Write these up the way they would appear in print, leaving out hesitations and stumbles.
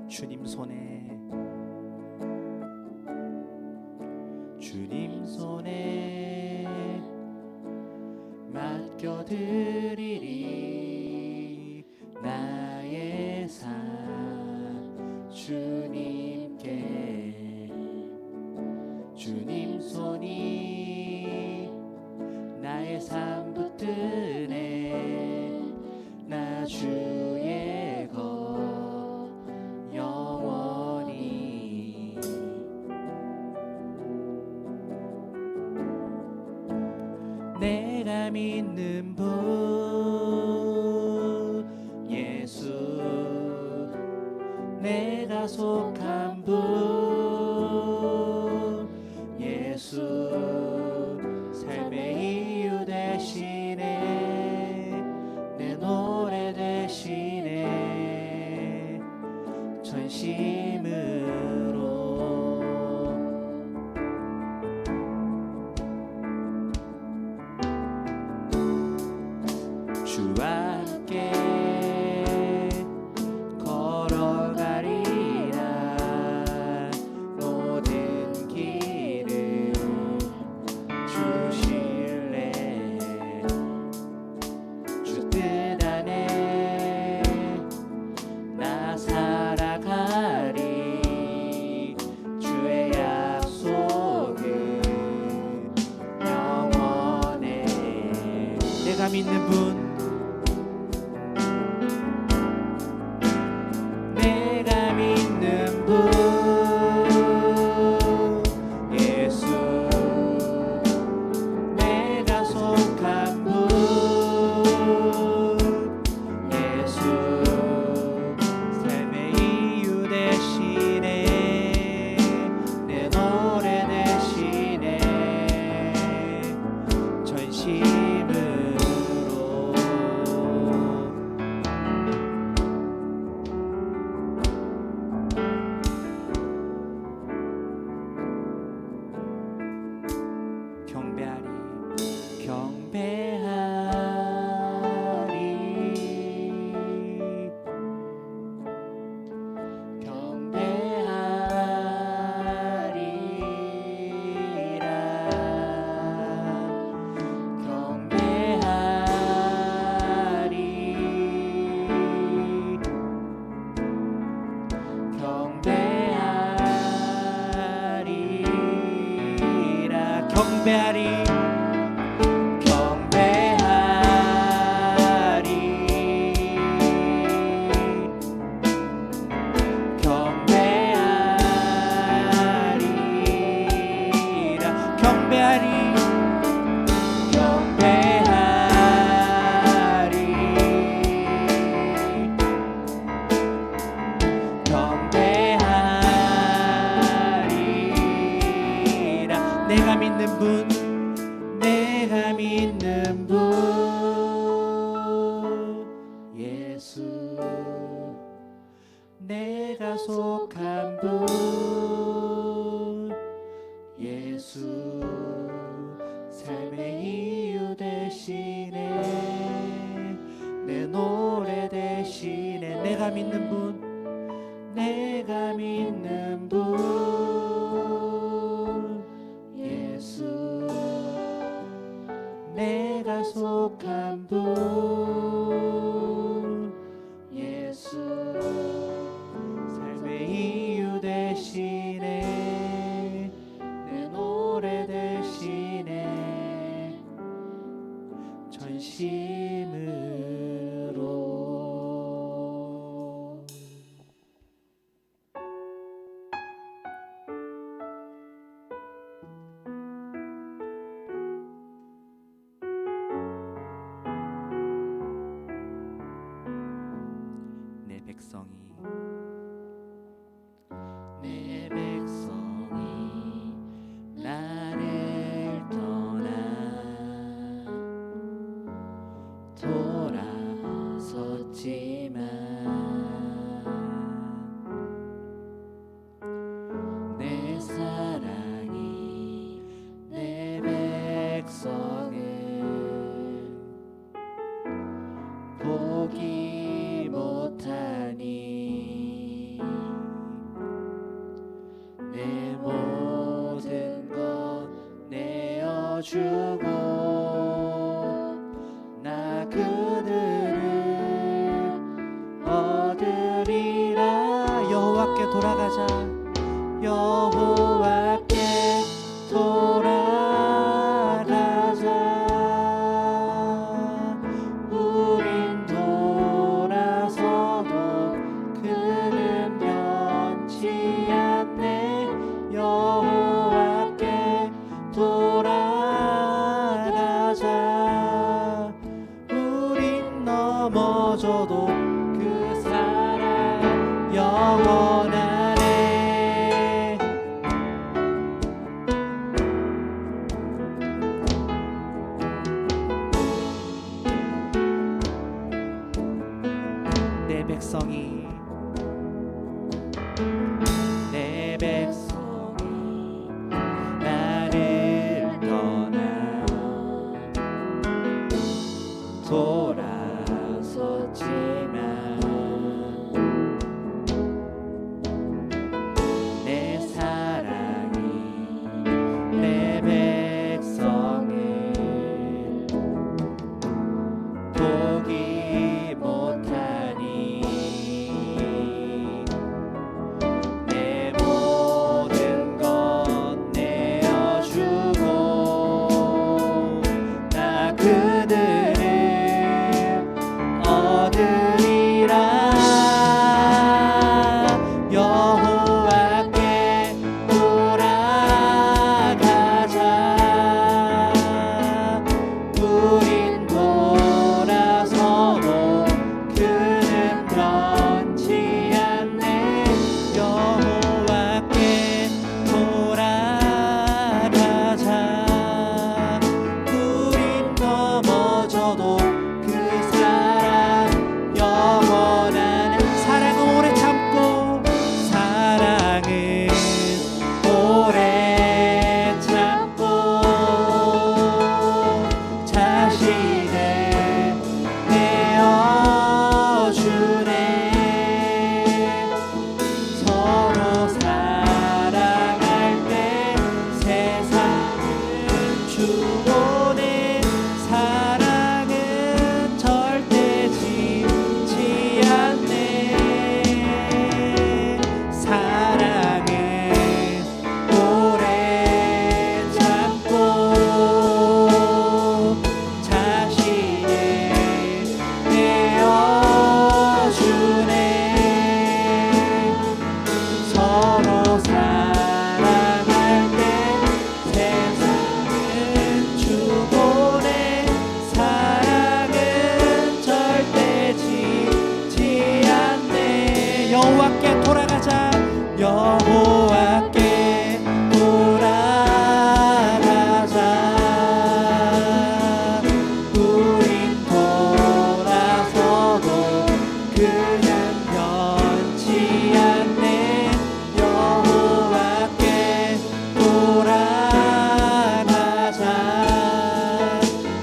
주님 손에 주님 손에 맡겨드리리 나의 삶 주님께 주님 손이 나의 삶 붙드네 나 주의 것 영원히 내가 믿는 분 예수 내가 속한 분 예수 삶의 이유 되시네 내 노래 되시네 전심으로 주와 함께 걸어가리라 모든 길을 주실래 주 뜻 안에 나 살아가리 주의 약속은 영원해 내가 믿는 분 내가 믿는 분 예수 내가 속한 분 예수 삶의 이유 되시네 내 노래 되시네 전심으로 경배하리 경배하리 내가 믿는 분 내가 믿는 분 예수 내가 속한 분 예수 삶의 이유 되시네 내 노래 되시네 내가 믿는 분 내가 믿는 분 내가 속한 분 예수 삶의 이유 되시네 내 노래 되시네 전심으로 내 백성이 나를 떠나 돌아섰지만 내 사랑이 내 백성을 포기 못하니 내어주고 나 그들을 얻으리라. 여호와께 돌아가자. 여호와께 돌아가자. 우린 돌아서도 그는 변치 않네. 여호와께 돌아가자. 우린 넘어져도 그 사랑 영원하네. 내 백성이 내 백성이 나를 떠나 돌아섰지만 내 사랑이 내 백성을 포기 못하니 내 모든 것 내어주고 나 그들을 얻으리라. 여호와께 돌아가자. 우린 돌아서도 그는 변치 않네. 여호와께 돌아가자. 우린 넘어져도 그 사랑 영원한. 사랑은 오래 참고 사랑은 오래 참고 자신을 내어주네. 서로 사랑할 때 세상은 주고네. 사랑은 절대 지지 않네. 사랑은 오래 참고 자신을 내어주네. 서로 사랑할 때 세상은 주고네. 사랑은 절대 지지 않네. 여호와께 돌아가자. 여호와께 돌아가자. 우린 돌아서도 그는 변치 않네. 여호와께 돌아가자.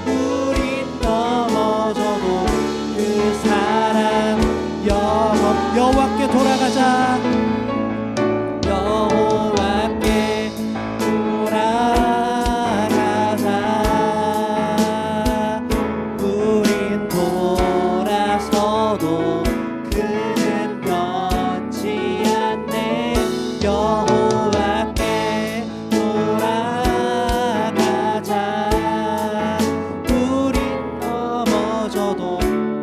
우린 넘어져도 그 사랑 여호와께 돌아가자. 여호와께 돌아가자. 우린 돌아서도 그는 변치 않네. 여호와께 돌아가자. 우린 넘어져도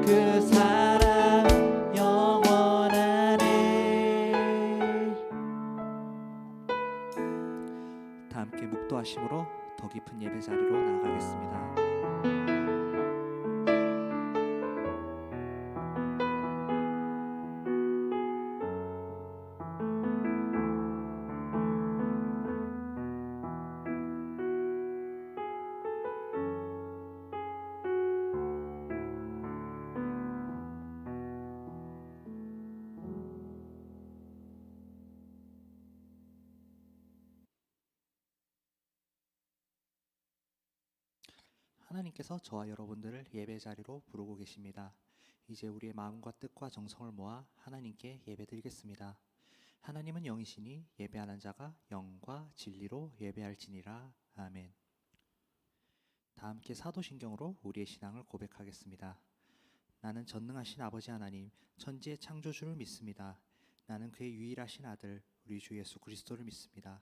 그 사랑 영원하네. 다 함께 묵도하심으로 더 깊은 예배 자리로 나아가겠습니다. 하나님께서 저와 여러분들을 예배 자리로 부르고 계십니다. 이제 우리의 마음과 뜻과 정성을 모아 하나님께 예배드리겠습니다. 하나님은 영이시니 예배하는 자가 영과 진리로 예배할지니라. 아멘. 다 함께 사도신경으로 우리의 신앙을 고백하겠습니다. 나는 전능하신 아버지 하나님, 천지의 창조주를 믿습니다. 나는 그의 유일하신 아들, 우리 주 예수 그리스도를 믿습니다.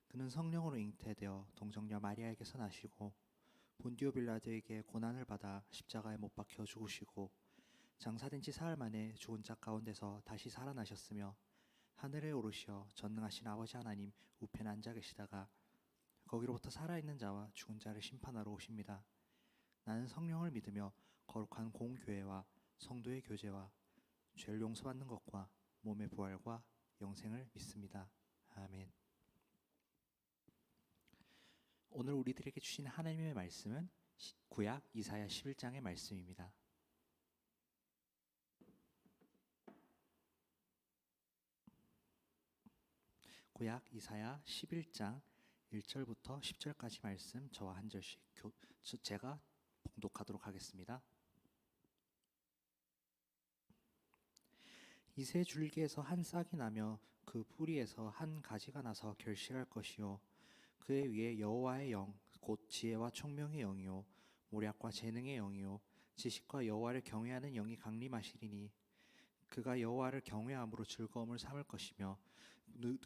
그는 성령으로 잉태되어 동정녀 마리아에게서 나시고 본디오 빌라도에게 고난을 받아 십자가에 못 박혀 죽으시고 장사된 지 사흘 만에 죽은 자 가운데서 다시 살아나셨으며 하늘에 오르시어 전능하신 아버지 하나님 우편에 앉아 계시다가 거기로부터 살아있는 자와 죽은 자를 심판하러 오십니다. 나는 성령을 믿으며 거룩한 공교회와 성도의 교제와 죄를 용서받는 것과 몸의 부활과 영생을 믿습니다. 아멘. 오늘 우리들에게 주신 하나님의 말씀은 구약 이사야 11장의 말씀입니다. 구약 이사야 11장 1절부터 10절까지 말씀 저와 한 절씩 제가 봉독하도록 하겠습니다. 이새 줄기에서 한 싹이 나며 그 뿌리에서 한 가지가 나서 결실할 것이요 그의 위에 여호와의 영 곧 지혜와 총명의 영이요 모략과 재능의 영이요 지식과 여호와를 경외하는 영이 강림하시리니 그가 여호와를 경외함으로 즐거움을 삼을 것이며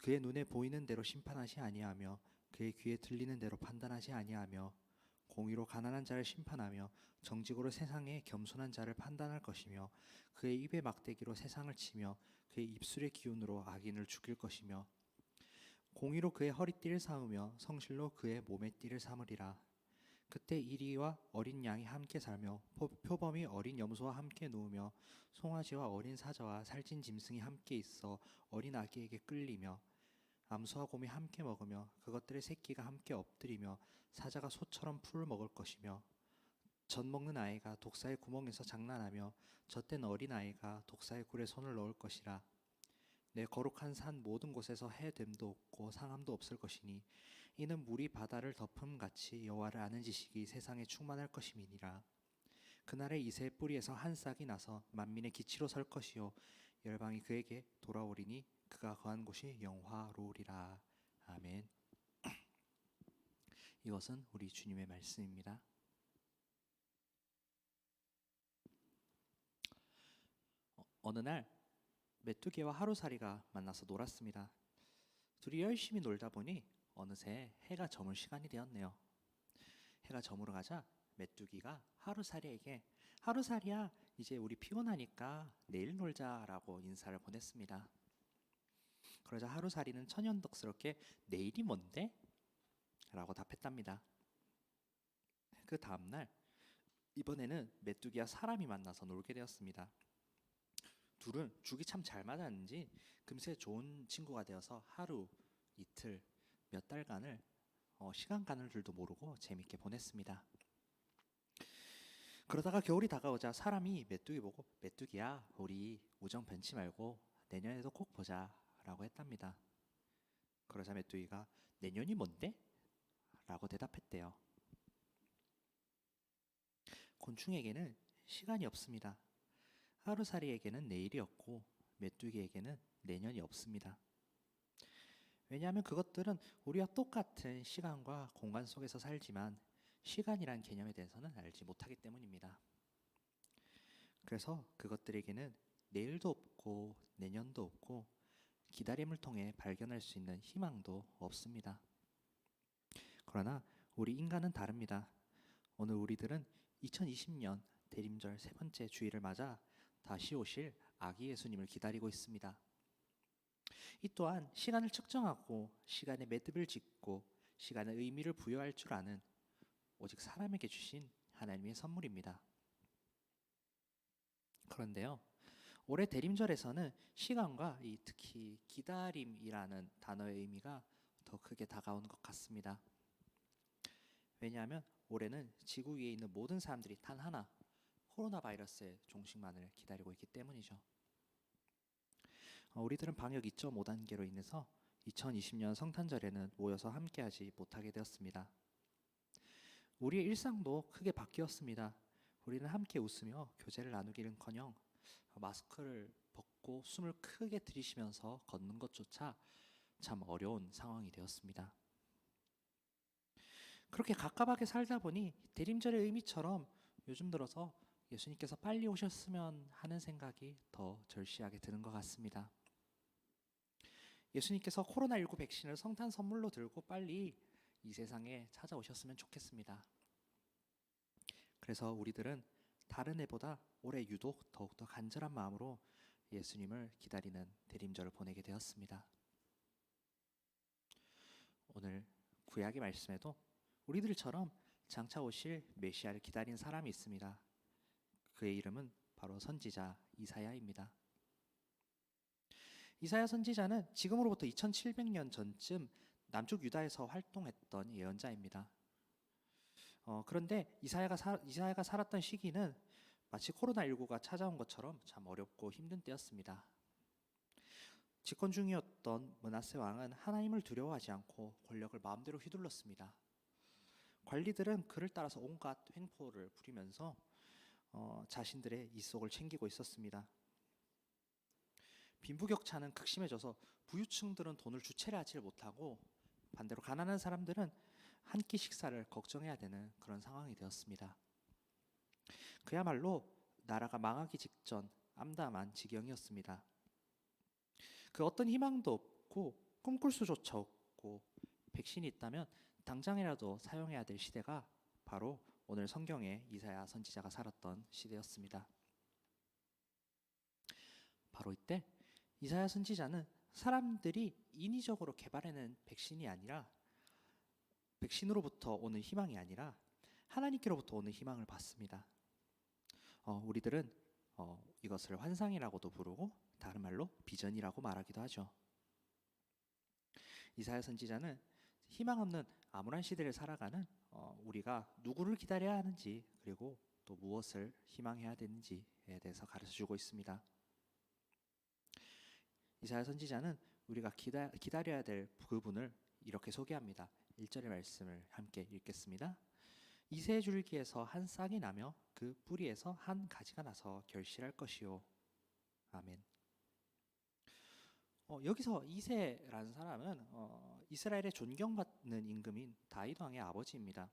그의 눈에 보이는 대로 심판하지 아니하며 그의 귀에 들리는 대로 판단하지 아니하며 공의로 가난한 자를 심판하며 정직으로 세상에 겸손한 자를 판단할 것이며 그의 입의 막대기로 세상을 치며 그의 입술의 기운으로 악인을 죽일 것이며 공의로 그의 허리띠를 삼으며 성실로 그의 몸의 띠를 삼으리라. 그때 이리와 어린 양이 함께 살며 표범이 어린 염소와 함께 누우며 송아지와 어린 사자와 살찐 짐승이 함께 있어 어린 아기에게 끌리며 암소와 곰이 함께 먹으며 그것들의 새끼가 함께 엎드리며 사자가 소처럼 풀을 먹을 것이며 젖 먹는 아이가 독사의 구멍에서 장난하며 젖된 어린 아이가 독사의 굴에 손을 넣을 것이라. 내 거룩한 산 모든 곳에서 해됨도 없고 상함도 없을 것이니 이는 물이 바다를 덮음같이 여호와를 아는 지식이 세상에 충만할 것임이니라. 그날에 이새의 뿌리에서 한 싹이 나서 만민의 기치로 설 것이요 열방이 그에게 돌아오리니 그가 거한 곳이 영화로우리라. 아멘. 이것은 우리 주님의 말씀입니다. 어느 날 메뚜기와 하루살이가 만나서 놀았습니다. 둘이 열심히 놀다 보니 어느새 해가 저물 시간이 되었네요. 해가 저물어 가자 메뚜기가 하루살이에게 하루살이야 이제 우리 피곤하니까 내일 놀자라고 인사를 보냈습니다. 그러자 하루살이는 천연덕스럽게 내일이 뭔데? 라고 답했답니다. 그 다음날 이번에는 메뚜기와 사람이 만나서 놀게 되었습니다. 둘은 죽이 참 잘 맞았는지 금세 좋은 친구가 되어서 하루, 이틀, 몇 달간을 시간 가는 줄도 모르고 재밌게 보냈습니다. 그러다가 겨울이 다가오자 사람이 메뚜기 보고 메뚜기야 우리 우정 변치 말고 내년에도 꼭 보자 라고 했답니다. 그러자 메뚜기가 내년이 뭔데? 라고 대답했대요. 곤충에게는 시간이 없습니다. 하루살이에게는 내일이 없고 메뚜기에게는 내년이 없습니다. 왜냐하면 그것들은 우리와 똑같은 시간과 공간 속에서 살지만 시간이란 개념에 대해서는 알지 못하기 때문입니다. 그래서 그것들에게는 내일도 없고 내년도 없고 기다림을 통해 발견할 수 있는 희망도 없습니다. 그러나 우리 인간은 다릅니다. 오늘 우리들은 2020년 대림절 세 번째 주일을 맞아 다시 오실 아기 예수님을 기다리고 있습니다. 이 또한 시간을 측정하고 시간에 매듭을 짓고 시간에 의미를 부여할 줄 아는 오직 사람에게 주신 하나님의 선물입니다. 그런데요, 올해 대림절에서는 시간과 특히 기다림이라는 단어의 의미가 더 크게 다가온 것 같습니다. 왜냐하면 올해는 지구 위에 있는 모든 사람들이 단 하나 코로나 바이러스의 종식만을 기다리고 있기 때문이죠. 우리들은 방역 2.5단계로 인해서 2020년 성탄절에는 모여서 함께하지 못하게 되었습니다. 우리의 일상도 크게 바뀌었습니다. 우리는 함께 웃으며 교제를 나누기는커녕 마스크를 벗고 숨을 크게 들이쉬면서 걷는 것조차 참 어려운 상황이 되었습니다. 그렇게 갑갑하게 살다 보니 대림절의 의미처럼 요즘 들어서 예수님께서 빨리 오셨으면 하는 생각이 더 절실하게 드는 것 같습니다. 예수님께서 코로나19 백신을 성탄 선물로 들고 빨리 이 세상에 찾아오셨으면 좋겠습니다. 그래서 우리들은 다른 해보다 올해 유독 더욱더 간절한 마음으로 예수님을 기다리는 대림절을 보내게 되었습니다. 오늘 구약의 말씀에도 우리들처럼 장차 오실 메시아를 기다린 사람이 있습니다. 그의 이름은 바로 선지자 이사야입니다. 이사야 선지자는 지금으로부터 2700년 전쯤 남쪽 유다에서 활동했던 예언자입니다. 그런데 이사야가 살았던 시기는 마치 코로나19가 찾아온 것처럼 참 어렵고 힘든 때였습니다. 집권 중이었던 므낫세 왕은 하나님을 두려워하지 않고 권력을 마음대로 휘둘렀습니다. 관리들은 그를 따라서 온갖 횡포를 부리면서 자신들의 이속을 챙기고 있었습니다. 빈부격차는 극심해져서 부유층들은 돈을 주체를 하지 못하고 반대로 가난한 사람들은 한 끼 식사를 걱정해야 되는 그런 상황이 되었습니다. 그야말로 나라가 망하기 직전 암담한 지경이었습니다. 그 어떤 희망도 없고 꿈꿀 수조차 없고 백신이 있다면 당장이라도 사용해야 될 시대가 바로 오늘 성경에 이사야 선지자가 살았던 시대였습니다. 바로 이때 이사야 선지자는 사람들이 인위적으로 개발해낸 백신이 아니라 백신으로부터 오는 희망이 아니라 하나님께로부터 오는 희망을 받습니다. 우리들은 이것을 환상이라고도 부르고 다른 말로 비전이라고 말하기도 하죠. 이사야 선지자는 희망 없는 암울한 시대를 살아가는 우리가 누구를 기다려야 하는지 그리고 또 무엇을 희망해야 되는지에 대해서 가르쳐주고 있습니다. 이사야 선지자는 우리가 기다려야 될 그분을 이렇게 소개합니다. 1절의 말씀을 함께 읽겠습니다. 이새 줄기에서 한 싹이 나며 그 뿌리에서 한 가지가 나서 결실할 것이요. 아멘. 여기서 이새라는 사람은 이스라엘의 존경받는 임금인 다윗 왕의 아버지입니다.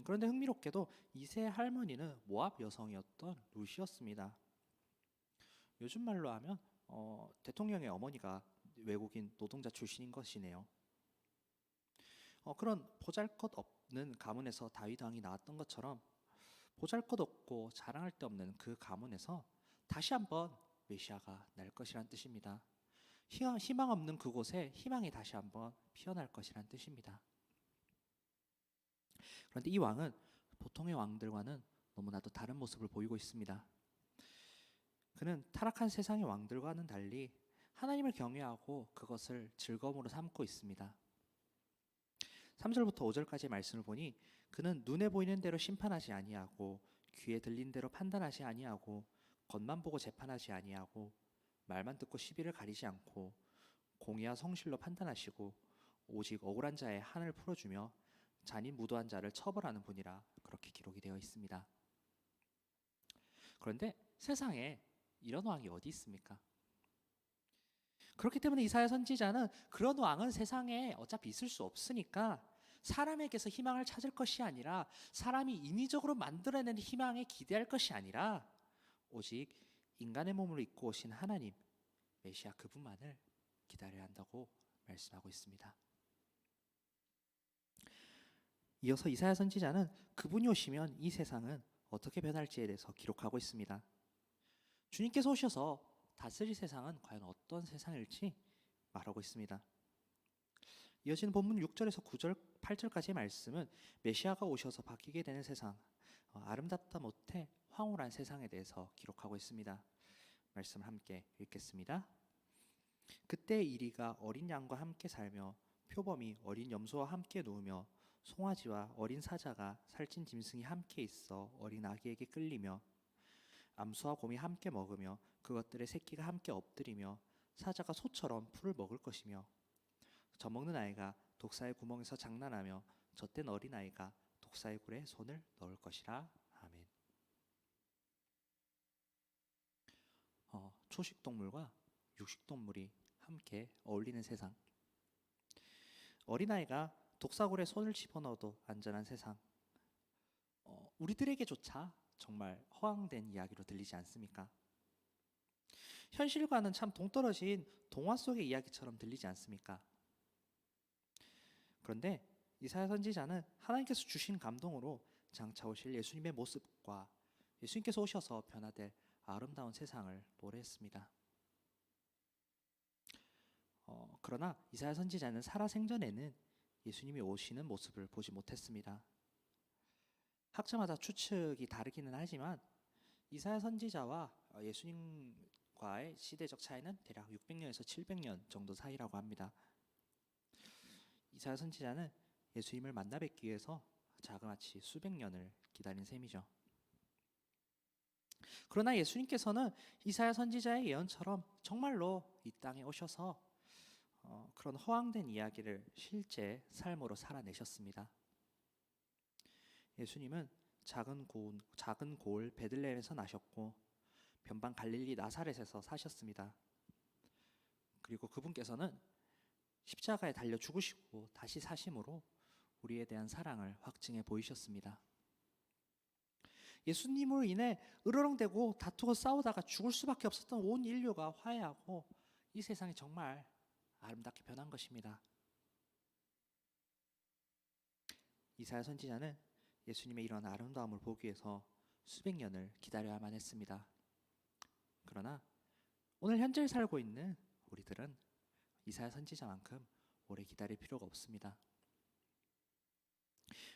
그런데 흥미롭게도 이새의 할머니는 모압 여성이었던 룻이었습니다. 요즘 말로 하면 대통령의 어머니가 외국인 노동자 출신인 것이네요. 그런 보잘것없는 가문에서 다윗 왕이 나왔던 것처럼 보잘것없고 자랑할 데 없는 그 가문에서 다시 한번 메시아가 날 것이란 뜻입니다. 희망 없는 그곳에 희망이 다시 한번 피어날 것이란 뜻입니다. 그런데 이 왕은 보통의 왕들과는 너무나도 다른 모습을 보이고 있습니다. 그는 타락한 세상의 왕들과는 달리 하나님을 경외하고 그것을 즐거움으로 삼고 있습니다. 3절부터 5절까지의 말씀을 보니 그는 눈에 보이는 대로 심판하지 아니하고 귀에 들린 대로 판단하지 아니하고 겉만 보고 재판하지 아니하고 말만 듣고 시비를 가리지 않고 공의와 성실로 판단하시고 오직 억울한 자의 한을 풀어주며 잔인 무도한 자를 처벌하는 분이라 그렇게 기록이 되어 있습니다. 그런데 세상에 이런 왕이 어디 있습니까? 그렇기 때문에 이사야 선지자는 그런 왕은 세상에 어차피 있을 수 없으니까 사람에게서 희망을 찾을 것이 아니라 사람이 인위적으로 만들어내는 희망에 기대할 것이 아니라 오직 인간의 몸을 입고 오신 하나님 메시아 그분만을 기다려야 한다고 말씀하고 있습니다. 이어서 이사야 선지자는 그분이 오시면 이 세상은 어떻게 변할지에 대해서 기록하고 있습니다. 주님께서 오셔서 다스릴 세상은 과연 어떤 세상일지 말하고 있습니다. 이어지는 본문 6절에서 9절, 8절까지의 말씀은 메시아가 오셔서 바뀌게 되는 세상, 아름답다 못해 황홀한 세상에 대해서 기록하고 있습니다. 말씀 함께 읽겠습니다. 그때 이리가 어린 양과 함께 살며 표범이 어린 염소와 함께 누우며 송아지와 어린 사자가 살찐 짐승이 함께 있어 어린 아기에게 끌리며 암소와 곰이 함께 먹으며 그것들의 새끼가 함께 엎드리며 사자가 소처럼 풀을 먹을 것이며 젖먹는 아이가 독사의 구멍에서 장난하며 젖된 어린아이가 독사의 굴에 손을 넣을 것이라. 아멘. 초식동물과 육식동물이 함께 어울리는 세상. 어린아이가 독사굴에 손을 집어넣어도 안전한 세상. 우리들에게조차 정말 허황된 이야기로 들리지 않습니까? 현실과는 참 동떨어진 동화 속의 이야기처럼 들리지 않습니까? 그런데 이사야 선지자는 하나님께서 주신 감동으로 장차 오실 예수님의 모습과 예수님께서 오셔서 변화될 아름다운 세상을 노래했습니다. 그러나 이사야 선지자는 살아생전에는 예수님이 오시는 모습을 보지 못했습니다. 학자마다 추측이 다르기는 하지만 이사야 선지자와 예수님과의 시대적 차이는 대략 600년에서 700년 정도 사이라고 합니다. 이사야 선지자는 예수님을 만나 뵙기 위해서 자그마치 수백 년을 기다린 셈이죠. 그러나 예수님께서는 이사야 선지자의 예언처럼 정말로 이 땅에 오셔서 그런 허황된 이야기를 실제 삶으로 살아내셨습니다. 예수님은 작은 고을 베들레헴에서 나셨고 변방 갈릴리 나사렛에서 사셨습니다. 그리고 그분께서는 십자가에 달려 죽으시고 다시 사심으로 우리에 대한 사랑을 확증해 보이셨습니다. 예수님으로 인해 으르렁대고 다투고 싸우다가 죽을 수밖에 없었던 온 인류가 화해하고 이 세상이 정말 아름답게 변한 것입니다. 이사야 선지자는 예수님의 이런 아름다움을 보기 위해서 수백 년을 기다려야만 했습니다. 그러나 오늘 현재를 살고 있는 우리들은 이사야 선지자만큼 오래 기다릴 필요가 없습니다.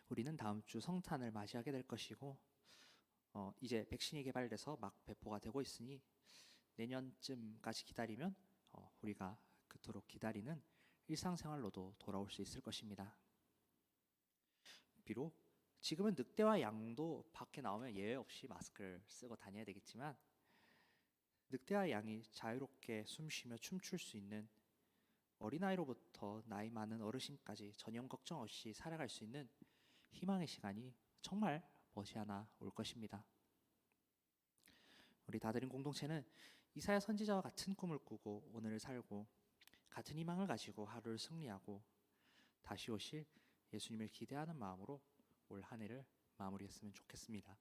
우리는 다음 주 성탄을 맞이하게 될 것이고 이제 백신이 개발돼서 막 배포가 되고 있으니 내년쯤까지 기다리면 우리가 그토록 기다리는 일상생활로도 돌아올 수 있을 것입니다. 비록 지금은 늑대와 양도 밖에 나오면 예외 없이 마스크를 쓰고 다녀야 되겠지만 늑대와 양이 자유롭게 숨쉬며 춤출 수 있는 어린아이로부터 나이 많은 어르신까지 전혀 걱정 없이 살아갈 수 있는 희망의 시간이 정말 머지않아 올 것입니다. 우리 다드림 공동체는 이사야 선지자와 같은 꿈을 꾸고 오늘을 살고 같은 희망을 가지고 하루를 승리하고 다시 오실 예수님을 기대하는 마음으로 올 한 해를 마무리했으면 좋겠습니다.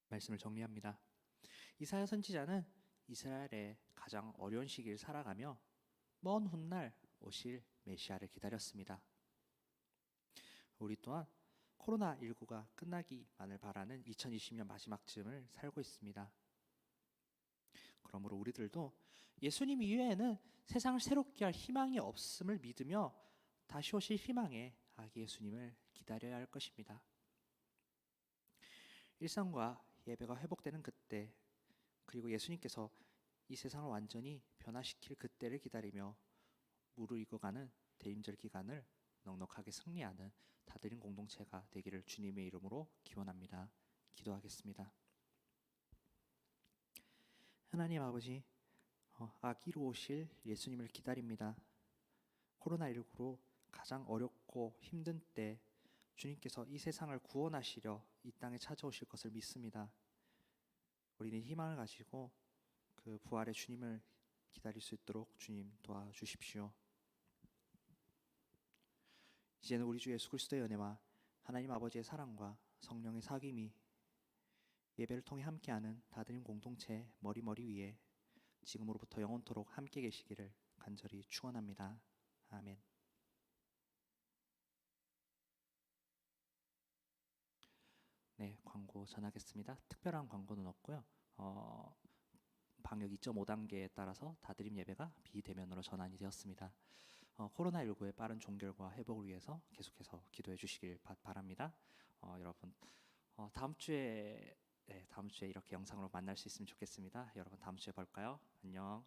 말씀을 정리합니다. 이사야 선지자는 이스라엘의 가장 어려운 시기를 살아가며 먼 훗날 오실 메시아를 기다렸습니다. 우리 또한 코로나19가 끝나기만을 바라는 2020년 마지막쯤을 살고 있습니다. 그러므로 우리들도 예수님 이외에는 세상을 새롭게 할 희망이 없음을 믿으며 다시 오실 희망의 아기 예수님을 기다려야 할 것입니다. 일상과 예배가 회복되는 그때, 그리고 예수님께서 이 세상을 완전히 변화시킬 그때를 기다리며 무르익어가는 대임절 기간을 넉넉하게 승리하는 다드림 공동체가 되기를 주님의 이름으로 기원합니다. 기도하겠습니다. 하나님 아버지, 아기로 오실 예수님을 기다립니다. 코로나19로 가장 어렵고 힘든 때 주님께서 이 세상을 구원하시려 이 땅에 찾아오실 것을 믿습니다. 우리는 희망을 가지고 그 부활의 주님을 기다릴 수 있도록 주님 도와주십시오. 이제는 우리 주 예수 그리스도의 은혜와 하나님 아버지의 사랑과 성령의 사귐이 예배를 통해 함께하는 다드림 공동체 머리 위에 지금으로부터 영원토록 함께 계시기를 간절히 축원합니다. 아멘. 네, 광고 전하겠습니다. 특별한 광고는 없고요. 방역 2.5단계에 따라서 다드림 예배가 비대면으로 전환이 되었습니다. 코로나19의 빠른 종결과 회복을 위해서 계속해서 기도해 주시길 바랍니다. 여러분 다음 주에 이렇게 영상으로 만날 수 있으면 좋겠습니다. 여러분 다음 주에 볼까요? 안녕.